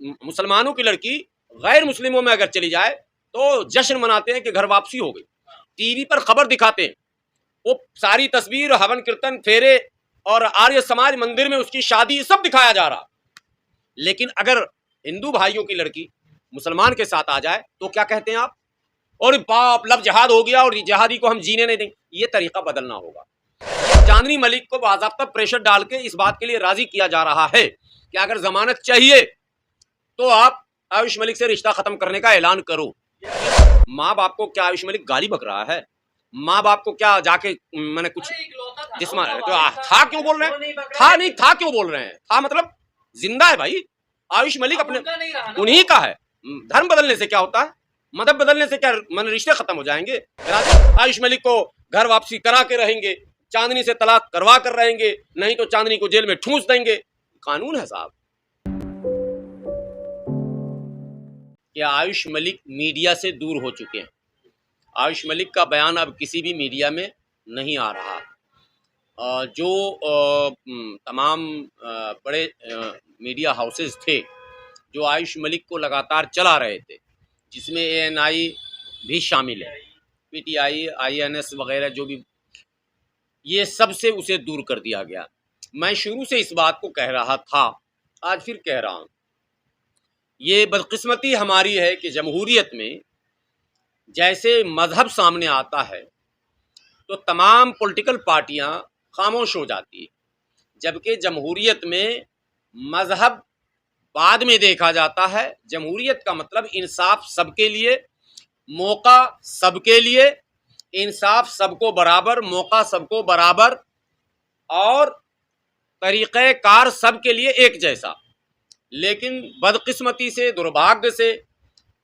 मुसलमानों की लड़की गैर मुस्लिमों में अगर चली जाए तो जश्न मनाते हैं कि घर वापसी हो गई। टीवी पर खबर दिखाते हैं, वो सारी तस्वीर, हवन कीर्तन, फेरे और आर्य समाज मंदिर में उसकी शादी सब दिखाया जा रहा। लेकिन अगर हिंदू भाइयों की लड़की मुसलमान के साथ आ जाए तो क्या कहते हैं आप? और बाप, लब जिहाद हो गया और जिहादी को हम जीने नहीं देंगे। ये तरीका बदलना होगा। चांदनी मलिक को बाज़ाब्ता प्रेशर डाल के इस बात के लिए राजी किया जा रहा है कि अगर जमानत चाहिए तो आप आयुष मलिक से रिश्ता खत्म करने का ऐलान करो। माँ बाप को क्या आयुष मलिक गाली बक रहा है? माँ बाप को क्या जाके मैंने कुछ जिस्म था क्यों बोल रहे हैं? था नहीं था क्यों बोल रहे हैं? था मतलब जिंदा है भाई। आयुष मलिक अपने उन्हीं का है। धर्म बदलने से क्या होता है? मदद बदलने से क्या मन रिश्ते खत्म हो जाएंगे? आयुष मलिक को घर वापसी करा के रहेंगे, चांदनी से तलाक करवा कर रहेंगे, नहीं तो चांदनी को जेल में ठूंस देंगे। कानून है साहब। क्या आयुष मलिक मीडिया से दूर हो चुके हैं? आयुष मलिक का बयान अब किसी भी मीडिया में नहीं आ रहा। जो तमाम बड़े मीडिया हाउसेस थे जो आयुष मलिक को लगातार चला रहे थे, जिसमें ANI भी शामिल है, PTI, INS वगैरह जो भी, ये सब से उसे दूर कर दिया गया। मैं शुरू से इस बात को कह रहा था, आज फिर कह रहा हूँ, ये बदकिस्मती हमारी है कि जमहूरियत में जैसे मजहब सामने आता है तो तमाम पॉलिटिकल पार्टियां खामोश हो जाती है, जबकि जमहूरियत में मजहब बाद में देखा जाता है। जमहूरियत का मतलब इंसाफ सबके लिए, मौका सबके लिए, इंसाफ सबको बराबर, मौका सबको बराबर और तरीक़े कार सबके लिए एक जैसा। लेकिन बदकिस्मती से, दुर्भाग्य से,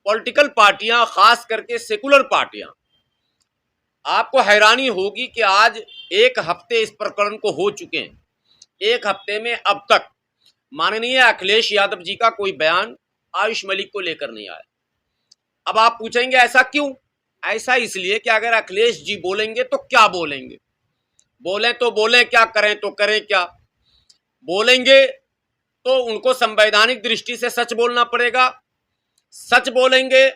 पॉलिटिकल पार्टियां, खास करके सेकुलर पार्टियां, आपको हैरानी होगी कि आज एक हफ्ते इस प्रकरण को हो चुके हैं। एक हफ्ते में अब तक माननीय अखिलेश यादव जी का कोई बयान आयुष मलिक को लेकर नहीं आया। अब आप पूछेंगे ऐसा क्यों? ऐसा इसलिए कि अगर अखिलेश जी बोलेंगे तो क्या बोलेंगे? बोलें तो बोलें क्या, करें तो करें क्या? बोलेंगे तो उनको संवैधानिक दृष्टि से सच बोलना पड़ेगा। सच बोलेंगे,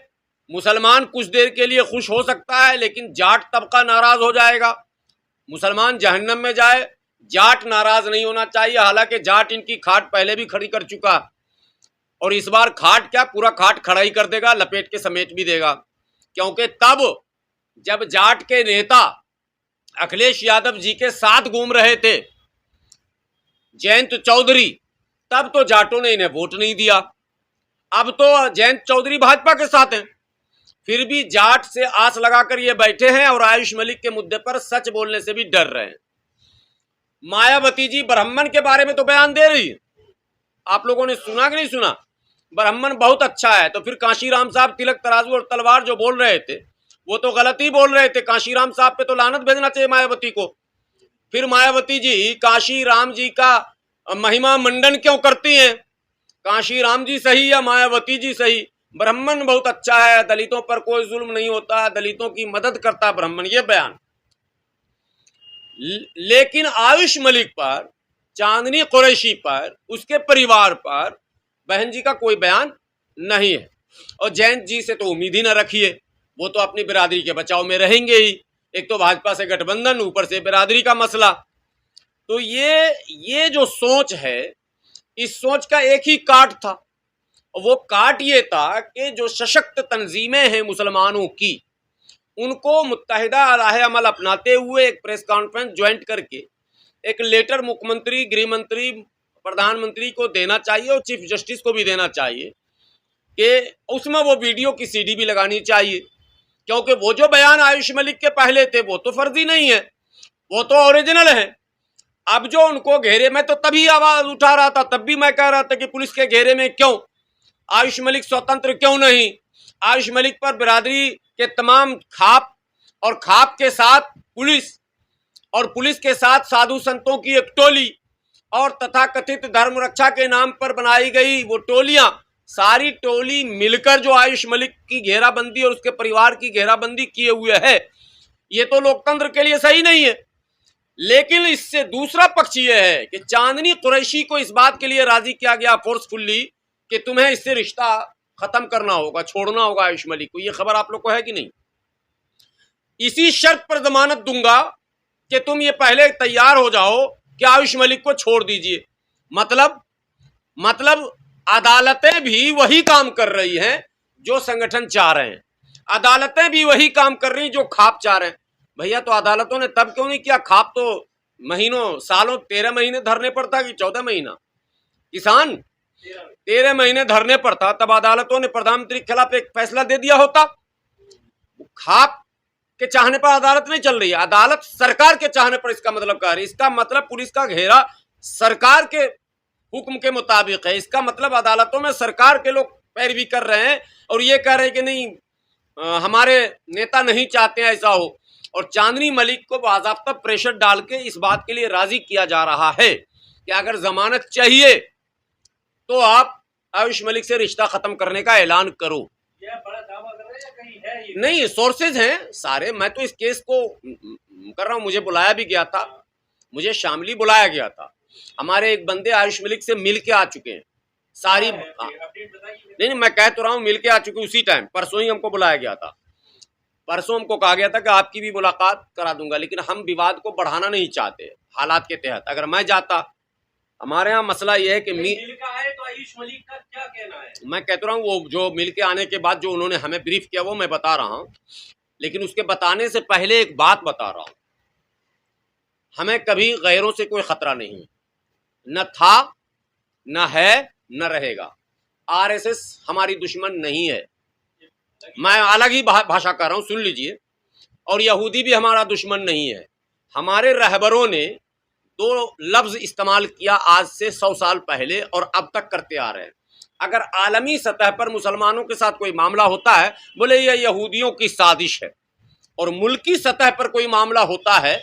मुसलमान कुछ देर के लिए खुश हो सकता है, लेकिन जाट तबका नाराज हो जाएगा। मुसलमान जहन्नम में जाए, जाट नाराज नहीं होना चाहिए। हालांकि जाट इनकी खाट पहले भी खड़ी कर चुका और इस बार खाट क्या, पूरा खाट खड़ा ही कर देगा, लपेट के समेट भी देगा। क्योंकि तब जब जाट के नेता अखिलेश यादव जी के साथ घूम रहे थे जयंत चौधरी, तब तो जाटों ने इन्हें वोट नहीं दिया। अब तो जयंत चौधरी भाजपा के साथ हैं, फिर भी जाट से आस लगाकर ये बैठे हैं और आयुष मलिक के मुद्दे पर सच बोलने से भी डर रहे हैं। मायावती जी ब्राह्मण के बारे में तो बयान दे रही है, आप लोगों ने सुना कि नहीं सुना? ब्राह्मण बहुत अच्छा है, तो फिर काशीराम साहब तिलक तराजू और तलवार जो बोल रहे थे वो तो गलत ही बोल रहे थे। काशीराम साहब पे तो लानत भेजना चाहिए मायावती को। फिर मायावती जी काशीराम जी का महिमा मंडन क्यों करती हैं? काशीराम जी सही या मायावती जी सही? ब्राह्मण बहुत अच्छा है, दलितों पर कोई जुल्म नहीं होता, दलितों की मदद करता ब्राह्मण, ये बयान। लेकिन आयुष मलिक पर, चांदनी कुरैशी पर, उसके परिवार पर बहन जी का कोई बयान नहीं है। और जयंत जी से तो उम्मीद ही न रखिए, वो तो अपनी बिरादरी के बचाव में रहेंगे ही। एक तो भाजपा से गठबंधन, ऊपर से बिरादरी का मसला। तो ये जो सोच है, इस सोच का एक ही काट था, वो काट ये था कि जो सशक्त तंजीमें हैं मुसलमानों की, उनको मुत्तहिदा राह अमल अपनाते हुए एक प्रेस कॉन्फ्रेंस ज्वाइंट करके एक लेटर मुख्यमंत्री, गृह मंत्री, प्रधानमंत्री को देना चाहिए और चीफ जस्टिस को भी देना चाहिए कि उसमें वो वीडियो की CD भी लगानी चाहिए। क्योंकि वो जो बयान आयुष मलिक के पहले थे वो तो फर्जी नहीं है, वो तो ओरिजिनल है। अब जो उनको घेरे में, तो तभी आवाज उठा रहा था, तब भी मैं कह रहा था कि पुलिस के घेरे में क्यों? आयुष मलिक स्वतंत्र क्यों नहीं? आयुष मलिक पर बिरादरी के तमाम खाप और खाप के साथ पुलिस और पुलिस के साथ साधु संतों की एक टोली और तथाकथित धर्म रक्षा के नाम पर बनाई गई वो टोलियां, सारी टोली मिलकर जो आयुष मलिक की घेराबंदी और उसके परिवार की घेराबंदी किए हुए है, ये तो लोकतंत्र के लिए सही नहीं है। लेकिन इससे दूसरा पक्ष ये है कि चांदनी कुरैशी को इस बात के लिए राजी किया गया फोर्सफुल्ली कि तुम्हें इससे रिश्ता खत्म करना होगा, छोड़ना होगा आयुष मलिक को। ये खबर आप लोग को है कि नहीं? इसी शर्त पर जमानत दूंगा कि तुम ये पहले तैयार हो जाओ कि आयुष मलिक को छोड़ दीजिए। मतलब अदालतें भी वही काम कर रही हैं जो संगठन चाह रहे हैं, अदालतें भी वही काम कर रही हैं जो खाप चाह रहे हैं। भैया तो अदालतों ने तब क्यों नहीं किया? खाप तो महीनों सालों 13 महीने धरने पर था कि 14 महीना, किसान 13 महीने धरने पर था, तब अदालतों ने प्रधानमंत्री के खिलाफ एक फैसला दे दिया होता। खाप के चाहने पर अदालत नहीं चल रही है, अदालत सरकार के चाहने पर इसका मतलब कह रही है। इसका मतलब पुलिस का घेरा सरकार के हुक्म के मुताबिक है। इसका मतलब अदालतों में सरकार के लोग पैरवी कर रहे हैं और ये कह रहे हैं कि नहीं हमारे नेता नहीं चाहते हैं ऐसा हो। और चांदनी मलिक को बाज़ाब्ता प्रेशर डाल के इस बात के लिए राजी किया जा रहा है कि अगर जमानत चाहिए तो आप आयुष मलिक से रिश्ता खत्म करने का ऐलान करो। यह बड़ा दावा कर रहे हैं या कहीं है ये? नहीं, सोर्सेज हैं सारे। मैं तो इस केस को कर रहा हूं, मुझे बुलाया भी गया था, मुझे शामली बुलाया गया था। हमारे एक बंदे आयुष मलिक से मिल के आ चुके हैं सारी। नहीं, मैं कह तो रहा हूँ मिल के आ चुके उसी टाइम। परसों ही हमको बुलाया गया था, परसों हमको कहा गया था कि आपकी भी मुलाकात करा दूंगा, लेकिन हम विवाद को बढ़ाना नहीं चाहते हालात के तहत। अगर मैं जाता, हमारे यहाँ मसला यह है कि मिल का है तो आयुष मलिक का क्या कहना है? मैं कहता रहा हूँ वो जो मिल के आने के बाद जो उन्होंने हमें ब्रीफ किया वो मैं बता रहा हूँ, लेकिन उसके बताने से पहले एक बात बता रहा हूँ। हमें कभी गैरों से कोई खतरा नहीं, न था, न है, न रहेगा। आरएसएस हमारी दुश्मन नहीं है, मैं अलग ही भाषा कर रहा हूँ, सुन लीजिए। और यहूदी भी हमारा दुश्मन नहीं है। हमारे रहबरों ने 2 लफ्ज इस्तेमाल किया आज से 100 साल पहले और अब तक करते आ रहे हैं। अगर आलमी सतह पर मुसलमानों के साथ कोई मामला होता है, बोले यह यहूदियों की साजिश है। और मुल्की सतह पर कोई मामला होता है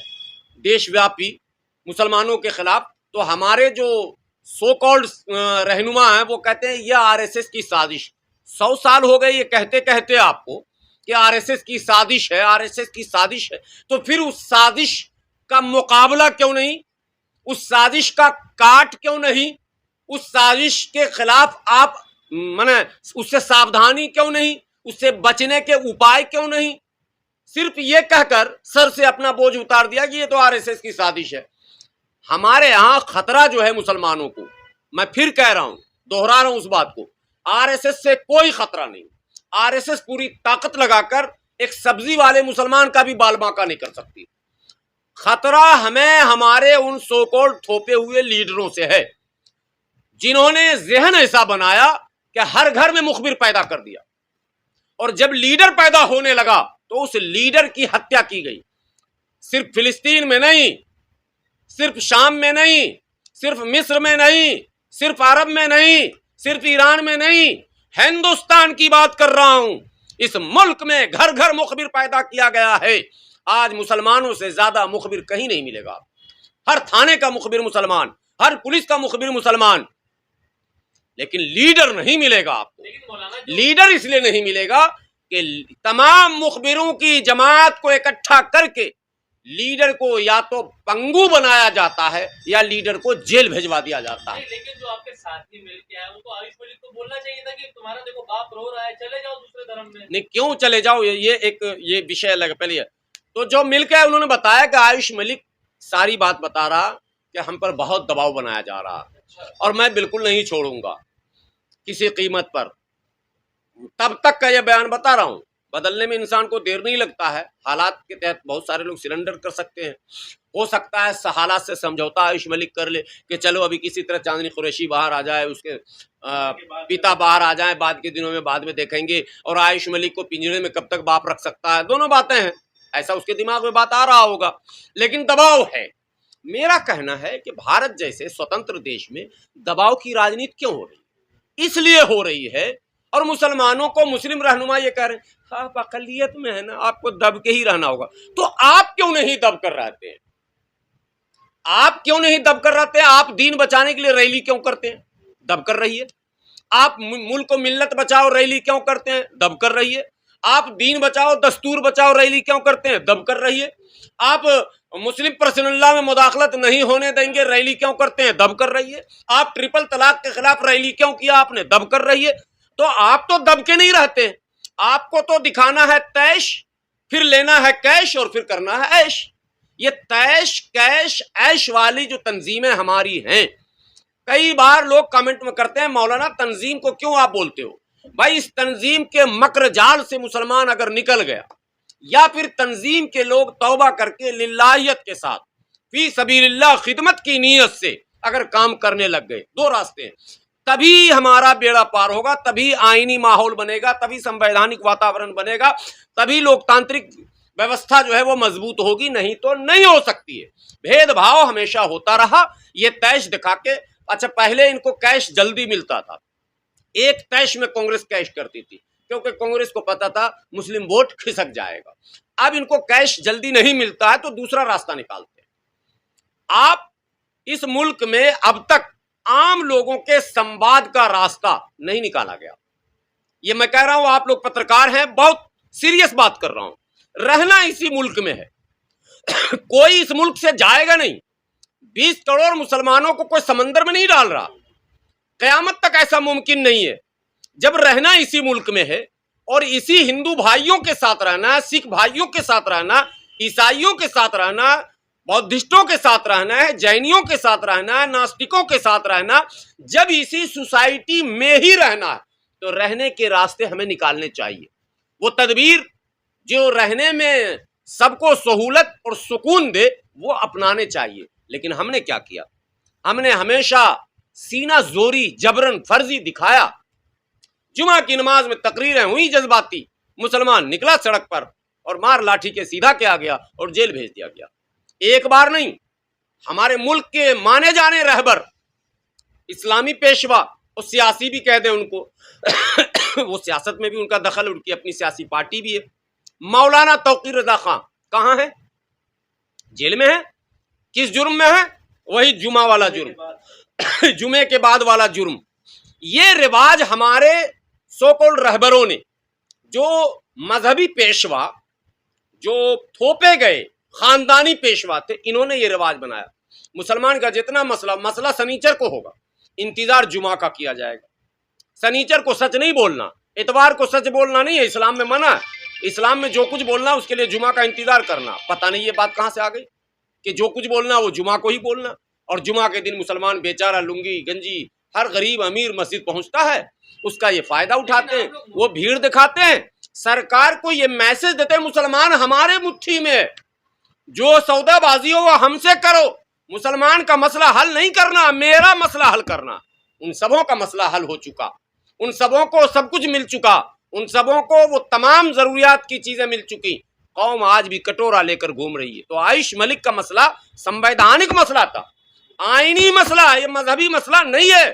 देशव्यापी मुसलमानों के खिलाफ, तो हमारे जो सो कॉल्ड रहनुमा हैं वो कहते हैं यह आरएसएस की साजिश। 100 साल हो गए ये कहते कहते आपको कि आरएसएस की साजिश है, आरएसएस की साजिश है। तो फिर उस साजिश का मुकाबला क्यों नहीं, उस साजिश का काट क्यों नहीं, उस साजिश के खिलाफ आप माने उससे सावधानी क्यों नहीं, उससे बचने के उपाय क्यों नहीं? सिर्फ ये कहकर सर से अपना बोझ उतार दिया कि ये तो आरएसएस की साजिश है। हमारे यहाँ खतरा जो है मुसलमानों को, मैं फिर कह रहा हूं, दोहरा रहा हूं उस बात को, आरएसएस से कोई खतरा नहीं। आरएसएस पूरी ताकत लगाकर एक सब्जी वाले मुसलमान का भी बाल बांका नहीं कर सकती। खतरा हमें हमारे उन सो कॉल्ड थोपे हुए लीडरों से है जिन्होंने जहन ऐसा बनाया कि हर घर में मुखबिर पैदा कर दिया, और जब लीडर पैदा होने लगा तो उस लीडर की हत्या की गई। सिर्फ फिलिस्तीन में नहीं, सिर्फ शाम में नहीं, सिर्फ मिस्र में नहीं, सिर्फ अरब में नहीं, सिर्फ ईरान में नहीं, हिंदुस्तान की बात कर रहा हूं। इस मुल्क में घर घर मुखबिर पैदा किया गया है। आज मुसलमानों से ज्यादा मुखबिर कहीं नहीं मिलेगा। हर थाने का मुखबिर मुसलमान, हर पुलिस का मुखबिर मुसलमान, लेकिन लीडर नहीं मिलेगा आपको। लीडर इसलिए नहीं मिलेगा कि तमाम मुखबिरों की जमात को इकट्ठा करके लीडर को या तो पंगु बनाया जाता है या लीडर को जेल भेजवा दिया जाता है। लेकिन जो आपके साथी मिलके आए उनको आयुष मलिक को बोलना चाहिए था कि तुम्हारा देखो बाप रो रहा है, चले जाओ दूसरे धर्म में। नहीं, क्यों चले जाओ, ये विषय अलग। पहले तो जो मिलके आए उन्होंने बताया कि आयुष मलिक सारी बात बता रहा कि हम पर बहुत दबाव बनाया जा रहा और मैं बिल्कुल नहीं छोड़ूंगा किसी कीमत पर। तब तक का यह बयान बता रहा हूं, बदलने में इंसान को देर नहीं लगता है। हालात के तहत बहुत सारे लोग सिलेंडर कर सकते हैं, हो सकता है हालात से समझौता आयुष मलिक कर ले कि चलो अभी किसी तरह चांदनी कुरैशी बाहर आ जाए, उसके पिता बाहर आ जाए, बाद के दिनों में बाद में देखेंगे, और आयुष मलिक को पिंजरे में कब तक बाप रख सकता है। दोनों बातें हैं, ऐसा उसके दिमाग में बात आ रहा होगा, लेकिन दबाव है। मेरा कहना है कि भारत जैसे स्वतंत्र देश में दबाव की राजनीति क्यों हो रही है? इसलिए हो रही है, और मुसलमानों को मुस्लिम रहनुमा ये कह रहे हैं आप अकलियत में है ना, आपको दब के ही रहना होगा। तो आप क्यों नहीं दब कर रहते हैं? आप क्यों नहीं दब कर रहते हैं? आप दीन बचाने के लिए रैली क्यों करते हैं? दब कर रहिए। आप मुल्क को मिल्लत बचाओ रैली क्यों करते हैं? दब कर रहिए। आप दीन बचाओ दस्तूर बचाओ रैली क्यों करते हैं? दब कर रहिए। आप और मुस्लिम पर्सनल्लाह में मुदाखलत नहीं होने देंगे, रैली क्यों करते हैं? दब कर रही है। आप ट्रिपल तलाक के खिलाफ रैली क्यों किया आपने? दब कर रही है। तो आप तो दब के नहीं रहते, आपको तो दिखाना है तैश, फिर लेना है कैश और फिर करना है ऐश। ये तैश कैश ऐश वाली जो तंजीमें हमारी हैं, कई बार लोग कमेंट में करते हैं मौलाना तंजीम को क्यों आप बोलते हो? भाई इस तंजीम के मकर जाल से मुसलमान अगर निकल गया, या फिर तंजीम के लोग तौबा करके लिल्लाहियत के साथ फी सबीलिल्लाह खिदमत की नीयत से अगर काम करने लग गए, दो रास्ते हैं, तभी हमारा बेड़ा पार होगा, तभी आईनी माहौल बनेगा, तभी संवैधानिक वातावरण बनेगा, तभी लोकतांत्रिक व्यवस्था जो है वो मजबूत होगी, नहीं तो नहीं हो सकती है। भेदभाव हमेशा होता रहा, ये तैश दिखा के। अच्छा, पहले इनको कैश जल्दी मिलता था, एक तैश में कांग्रेस कैश करती थी, क्योंकि कांग्रेस को पता था मुस्लिम वोट खिसक जाएगा। अब इनको कैश जल्दी नहीं मिलता है तो दूसरा रास्ता निकालते हैं। आप इस मुल्क में अब तक आम लोगों के संवाद का रास्ता नहीं निकाला गया। ये मैं कह रहा हूं, आप लोग पत्रकार हैं, बहुत सीरियस बात कर रहा हूं। रहना इसी मुल्क में है कोई इस मुल्क से जाएगा नहीं। 20 करोड़ मुसलमानों को कोई समंदर में नहीं डाल रहा, कयामत तक ऐसा मुमकिन नहीं है। जब रहना इसी मुल्क में है और इसी हिंदू भाइयों के साथ रहना, सिख भाइयों के साथ रहना, ईसाइयों के साथ रहना, बौद्धिस्टों के साथ रहना है, जैनियों के साथ रहना है, नास्तिकों के साथ रहना, जब इसी सोसाइटी में ही रहना है तो रहने के रास्ते हमें निकालने चाहिए। वो तदबीर जो रहने में सबको सहूलत और सुकून दे वो अपनाने चाहिए। लेकिन हमने क्या किया? हमने हमेशा सीना जोरी, जबरन, फर्जी दिखाया। जुमा की नमाज में तकरीरें हुई जज्बाती, मुसलमान निकला सड़क पर और मार लाठी के सीधा किया गया और जेल भेज दिया गया। एक बार नहीं, हमारे मुल्क के माने जाने रहबर, इस्लामी पेशवा और सियासी भी कह दें उनको वो सियासत में भी उनका दखल, उनकी अपनी सियासी पार्टी भी है। मौलाना तौकीर रजा खां कहाँ है? जेल में है। किस जुर्म में है? वही जुमा वाला जुर्म जुमे के बाद वाला जुर्म। ये रिवाज हमारे सो कॉल्ड रहबरों ने, जो मजहबी पेशवा, जो थोपे गए खानदानी पेशवा थे, इन्होंने ये रिवाज बनाया। मुसलमान का जितना मसला सनीचर को होगा, इंतजार जुमा का किया जाएगा। सनीचर को सच नहीं बोलना, इतवार को सच बोलना नहीं है, इस्लाम में मना है। इस्लाम में जो कुछ बोलना उसके लिए जुमा का इंतजार करना। पता नहीं ये बात कहाँ से आ गई कि जो कुछ बोलना वो जुमा को ही बोलना, और जुमा के दिन मुसलमान बेचारा लुंगी गंजी हर गरीब अमीर मस्जिद पहुंचता है, उसका ये फायदा उठाते हैं, वो भीड़ दिखाते हैं। सरकार को ये मैसेज देते हैं मुसलमान हमारे मुट्ठी में, जो सौदाबाजी हो वो हमसे करो, मुसलमान का मसला हल नहीं करना, मेरा मसला हल करना। उन सबों का मसला हल हो चुका, उन सबों को सब कुछ मिल चुका, उन सबों को वो तमाम जरूरियात की चीजें मिल चुकी। कौम आज भी कटोरा लेकर घूम रही है। तो आयुष मलिक का मसला संवैधानिक मसला था, आईनी मसला, ये मजहबी मसला नहीं है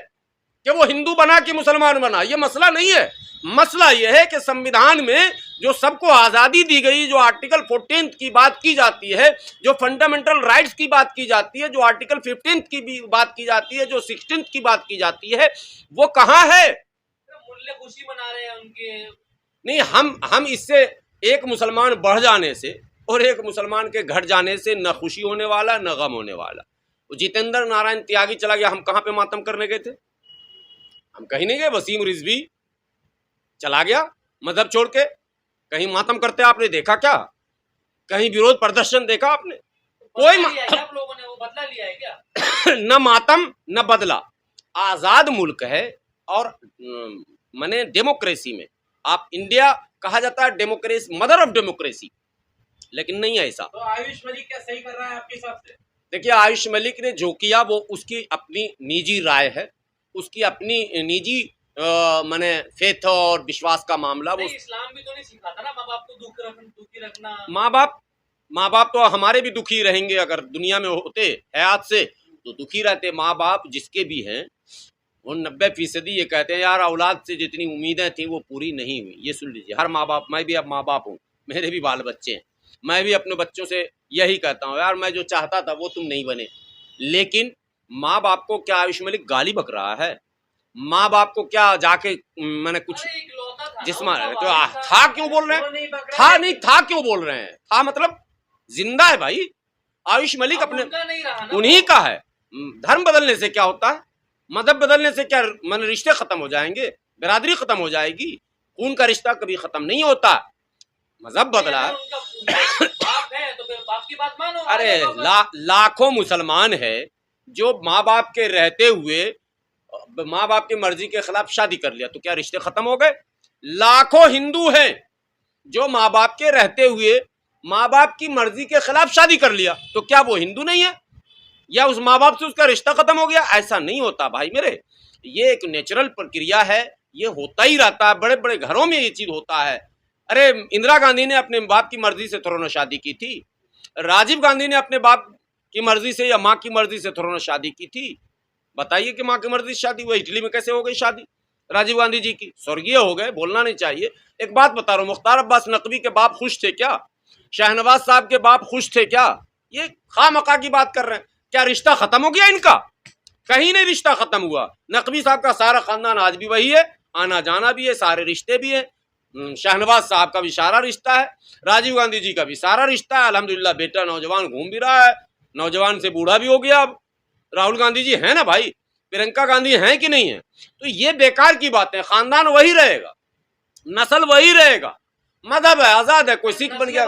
कि वो हिंदू बना कि मुसलमान बना, ये मसला नहीं है। मसला यह है कि संविधान में जो सबको आज़ादी दी गई, जो आर्टिकल 14 की बात की जाती है, जो फंडामेंटल राइट्स की बात की जाती है, जो आर्टिकल 15 की भी बात की जाती है, जो 16 की बात की जाती है, वो कहाँ है? मुल्ले खुशी मना रहे हैं उनके। नहीं, हम इससे एक मुसलमान बढ़ जाने से और एक मुसलमान के घट जाने से न खुशी होने वाला न गम होने वाला। जितेंद्र नारायण त्यागी चला गया, हम कहाँ पे मातम करने गए थे? हम कहीं नहीं गए। वसीम रिजवी चला गया मजहब छोड़ के, कहीं मातम करते आपने देखा क्या? कहीं विरोध प्रदर्शन देखा आपने? कोई आप लोगों ने वो बदला लिया है क्या? न मातम न बदला। आजाद मुल्क है और माने डेमोक्रेसी में, आप इंडिया कहा जाता है डेमोक्रेसी, मदर ऑफ डेमोक्रेसी, लेकिन नहीं है ऐसा। तो आयुष मलिक क्या सही कर रहा है आपके हिसाब से? देखिए, आयुष मलिक ने जो किया वो उसकी अपनी निजी राय है, उसकी अपनी निजी माने फेथ और विश्वास का मामला। वो इस्लाम भी तो नहीं सिखाता ना माँ बाप को दुखी रखना। माँ बाप तो हमारे भी दुखी रहेंगे, अगर दुनिया में होते हयात से तो दुखी रहते। माँ बाप जिसके भी हैं वो 90% ये कहते हैं यार औलाद से जितनी उम्मीदें थी वो पूरी नहीं हुई। ये सुन लीजिए, हर माँ बाप, मैं भी अब माँ बाप हूँ, मेरे भी बाल बच्चे हैं, मैं भी अपने बच्चों से यही कहता हूँ यार मैं जो चाहता था वो तुम नहीं बने। लेकिन माँ बाप को क्या आयुष मलिक गाली बक रहा है? माँ बाप को क्या जाके मैंने कुछ जिस्मा तो था क्यों बोल रहे हैं? था नहीं था क्यों बोल रहे हैं? था मतलब जिंदा है भाई, आयुष मलिक अपने उनका नहीं रहा ना, उन्हीं का है। धर्म बदलने से क्या होता है, मजहब बदलने से क्या मन रिश्ते खत्म हो जाएंगे, बिरादरी खत्म हो जाएगी? खून का रिश्ता कभी खत्म नहीं होता। मजहब बदला है। बाप है तो फिर बाप की बात मानो। अरे लाखों मुसलमान है जो माँ बाप के रहते हुए माँ बाप की मर्जी के खिलाफ शादी कर लिया, तो क्या रिश्ते खत्म हो गए? लाखों हिंदू हैं जो माँ बाप के रहते हुए माँ बाप की मर्जी के खिलाफ शादी कर लिया, तो क्या वो हिंदू नहीं है या उस माँ बाप से उसका रिश्ता खत्म हो गया? ऐसा नहीं होता भाई मेरे, ये एक नेचुरल प्रक्रिया है, ये होता ही रहता है। बड़े बड़े घरों में ये चीज होता है। अरे इंदिरा गांधी ने अपने बाप की मर्जी से थोड़ा ना शादी की थी, राजीव गांधी ने अपने बाप की मर्जी से या माँ की मर्जी से थोड़ा ना शादी की थी। बताइए कि माँ की मर्जी से शादी हुई, इटली में कैसे हो गई शादी राजीव गांधी जी की? स्वर्गीय हो गए, बोलना नहीं चाहिए। एक बात बता रहा हूँ, मुख्तार अब्बास नकवी के बाप खुश थे क्या? शहनवाज साहब के बाप खुश थे क्या? ये खामखा की बात कर रहे हैं। क्या रिश्ता खत्म हो गया इनका? कहीं नहीं रिश्ता खत्म हुआ। नकवी साहब का सारा खानदान आज भी वही है, आना जाना भी है, सारे रिश्ते भी है। शहनवाज साहब का भी सारा रिश्ता है, राजीव गांधी जी का भी सारा रिश्ता है। अल्हम्दुलिल्लाह बेटा नौजवान घूम भी रहा है, नौजवान से बूढ़ा भी हो गया। अब राहुल गांधी जी है ना भाई, प्रियंका गांधी हैं कि नहीं है? तो ये बेकार की बात है। खानदान वही रहेगा, नस्ल वही रहेगा, मजहब है आजाद है, कोई सिख बन गया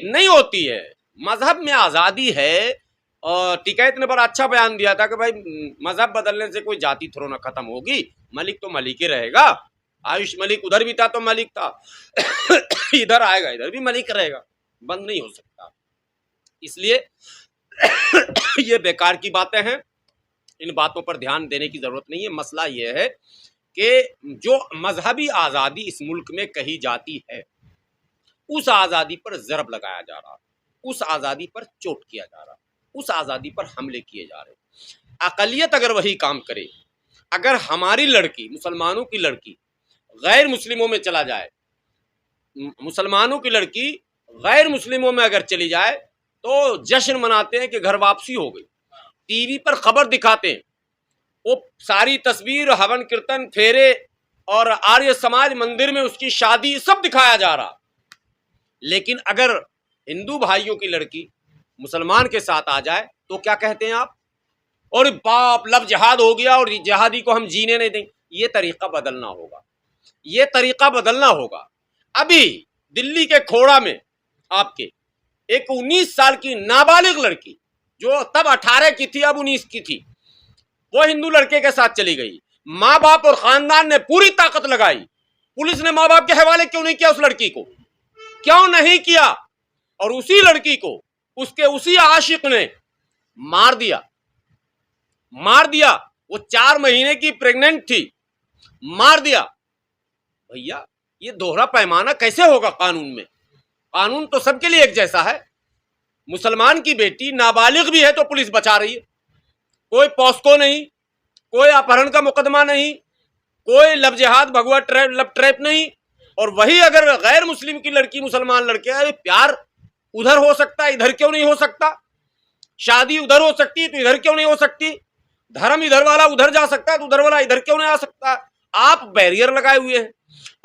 नहीं होती है। मजहब में आजादी है। और टिकैत ने बड़ा अच्छा बयान दिया था कि भाई मजहब बदलने से कोई जाति थोड़ा ना खत्म होगी, मलिक तो मलिक ही रहेगा। आयुष मलिक उधर भी था तो मलिक था इधर आएगा इधर भी मलिक रहेगा, बंद नहीं हो सकता। इसलिए ये बेकार की बातें हैं, इन बातों पर ध्यान देने की जरूरत नहीं है। मसला यह है कि जो मजहबी आज़ादी इस मुल्क में कही जाती है, उस आज़ादी पर ज़रब लगाया जा रहा, उस आज़ादी पर चोट किया जा रहा, उस आज़ादी पर हमले किए जा रहे। अक़लियत अगर वही काम करे, अगर हमारी लड़की, मुसलमानों की लड़की गैर मुस्लिमों में चला जाए, मुसलमानों की लड़की गैर मुस्लिमों में अगर चली जाए तो जश्न मनाते हैं कि घर वापसी हो गई। टीवी पर खबर दिखाते हैं, वो सारी तस्वीर, हवन कीर्तन, फेरे और आर्य समाज मंदिर में उसकी शादी सब दिखाया जा रहा। लेकिन अगर हिंदू भाइयों की लड़की मुसलमान के साथ आ जाए तो क्या कहते हैं आप? और बाप लब जिहाद हो गया और जिहादी को हम जीने नहीं देंगे। ये तरीका बदलना होगा, ये तरीका बदलना होगा। अभी दिल्ली के खोड़ा में आपके एक 19 साल की नाबालिग लड़की, जो तब 18 की थी अब 19 की थी, वो हिंदू लड़के के साथ चली गई। माँ बाप और खानदान ने पूरी ताकत लगाई, पुलिस ने माँ बाप के हवाले क्यों नहीं किया उस लड़की को? क्यों नहीं किया? और उसी लड़की को उसके उसी आशिक ने मार दिया, मार दिया। वो 4 महीने की प्रेग्नेंट थी, मार दिया। भैया ये दोहरा पैमाना कैसे होगा कानून में? कानून तो सबके लिए एक जैसा है। मुसलमान की बेटी नाबालिग भी है तो पुलिस बचा रही है, कोई पॉस्को नहीं, कोई अपहरण का मुकदमा नहीं, कोई लब जिहाद भगवा ट्रैप लब ट्रैप नहीं। और वही अगर गैर मुस्लिम की लड़की मुसलमान लड़के, अरे प्यार उधर हो सकता है, इधर क्यों नहीं हो सकता? शादी उधर हो सकती है तो इधर क्यों नहीं हो सकती? धर्म इधर वाला उधर जा सकता है तो उधर वाला इधर क्यों नहीं आ सकता? आप बैरियर लगाए हुए हैं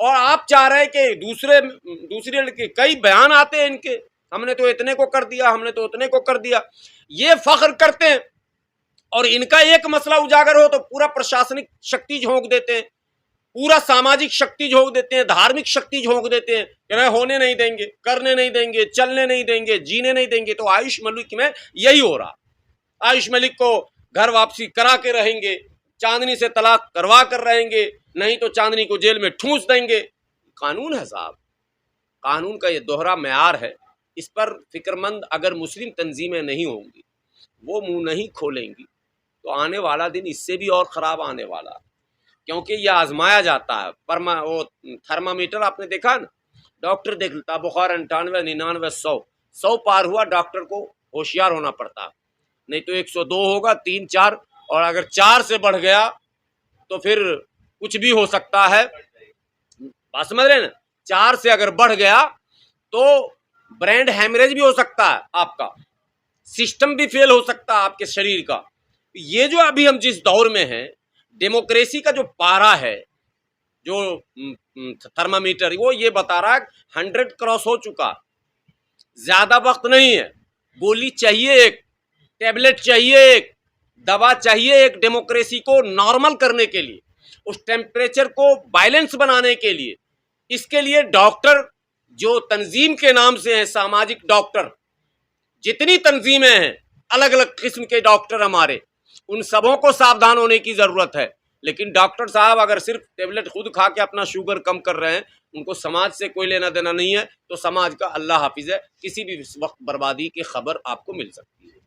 और आप चाह रहे हैं कि दूसरे लड़के, कई बयान आते हैं इनके, हमने तो इतने को कर दिया, हमने तो उतने को कर दिया, ये फख्र करते हैं। और इनका एक मसला उजागर हो तो पूरा प्रशासनिक शक्ति झोंक देते हैं, पूरा सामाजिक शक्ति झोंक देते हैं, धार्मिक शक्ति झोंक देते हैं कि होने नहीं देंगे, करने नहीं देंगे, चलने नहीं देंगे, जीने नहीं देंगे। तो आयुष मलिक में यही हो रहा। आयुष मलिक को घर वापसी करा के रहेंगे, चांदनी से तलाक करवा कर रहेंगे, नहीं तो चांदनी को जेल में ठूंस देंगे। कानून है साहब, कानून का ये दोहरा मेयार है। इस पर फिक्रमंद अगर मुस्लिम तंजीमें नहीं होंगी, वो मुंह नहीं खोलेंगी, तो आने वाला दिन इससे भी और ख़राब आने वाला। क्योंकि यह आजमाया जाता है। वो थर्मामीटर आपने देखा ना, डॉक्टर देखता बुखार 98, 99, 100 पार हुआ, डॉक्टर को होशियार होना पड़ता, नहीं तो 102 होगा, 3, 4, और अगर 4 से बढ़ गया तो फिर कुछ भी हो सकता है। बात समझ रहे ना? 4 से अगर बढ़ गया तो ब्रेन हैमरेज भी हो सकता है, आपका सिस्टम भी फेल हो सकता है आपके शरीर का। ये जो अभी हम जिस दौर में हैं, डेमोक्रेसी का जो पारा है, जो थर्मामीटर वो ये बता रहा है 100 क्रॉस हो चुका, ज्यादा वक्त नहीं है। गोली चाहिए एक, टैबलेट चाहिए एक, दवा चाहिए एक, डेमोक्रेसी को नॉर्मल करने के लिए, उस टेम्परेचर को बैलेंस बनाने के लिए। इसके लिए डॉक्टर जो तंजीम के नाम से हैं, सामाजिक डॉक्टर, जितनी तंजीमें हैं, अलग अलग किस्म के डॉक्टर हमारे, उन सबों को सावधान होने की ज़रूरत है। लेकिन डॉक्टर साहब अगर सिर्फ टेबलेट खुद खा के अपना शुगर कम कर रहे हैं, उनको समाज से कोई लेना देना नहीं है, तो समाज का अल्लाह हाफिज़ है, किसी भी वक्त बर्बादी की खबर आपको मिल सकती है।